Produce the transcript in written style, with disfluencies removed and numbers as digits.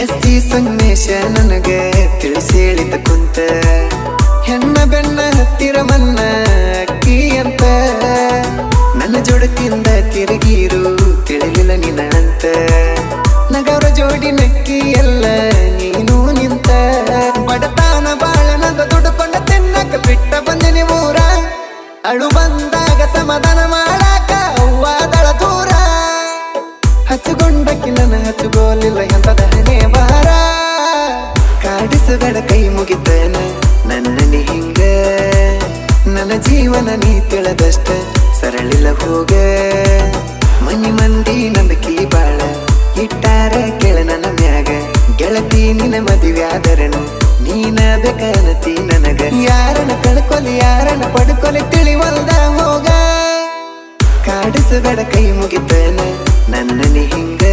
ST Sangamesha ನನಗ ತಿಳಿಸಿ ಹೇಳಿದ ಕುಂತ ಹೆಣ್ಣ ಬೆನ್ನ ಹತ್ತಿರ ಮನ್ನ ಅಕ್ಕಿ ಅಂತ ನನ್ನ ಜೋಡತಿಂದ ತಿರುಗಿರು ತಿಳಿಲಿಲ್ಲ ನಿನ್ನ ಅಂತ ನಗರ ಜೋಡಿ ನಕ್ಕಿ ಎಲ್ಲ ನೀನು ನಿಂತ ಬಡತಾನ ಬಾಳನದ ದುಡ್ಕೊಂಡ ತಿನ್ನಕ ಬಿಟ್ಟ ಬಂದಿನಿ ಊರ ಅಳು ಬಂದಾಗ ಸಮಾಧಾನ ಮಾಡಾಕ ಅವ್ವಾದಳ ದೂರ ಹಚ್ಚುಗೊಂಡಕ್ಕಿ ನನ್ನ ಹಚ್ಚುಗೋಲಿಲ್ಲ ಎಂತದ ಹಣೆ ಬಾರ ಕಾಡಿಸಬೇಡ ಕೈ ಮುಗಿತೇನ ನನ್ನನಿ ಹಿಂಗ ನನ್ನ ಜೀವನ ನೀ ತಿಳಿದಷ್ಟ ಸರಳಿಲ್ಲ ಹೋಗ ಮನಿ ಮಂದಿ ನಂಬಿಕೆ ಬಾಳ ಇಟ್ಟಾರ ಕೆಳ ನನ್ನ ಮ್ಯಾಗ ಗೆಳತಿ ನಿನ್ನ ಮದುವೆ ಆದರನು ನೀನ ಬೇಕನತಿ ನನಗ ಯಾರನ್ನ ಕಳ್ಕೊಲಿ ಯಾರನ್ನ ಪಡ್ಕೊಲಿ ತಿಳಿವಲ್ದ ಹೋಗ ಕಾಡಿಸಬೇಡ ಕೈ ಮುಗಿತೇನ ನನ್ನನಿ ಹಿಂಗ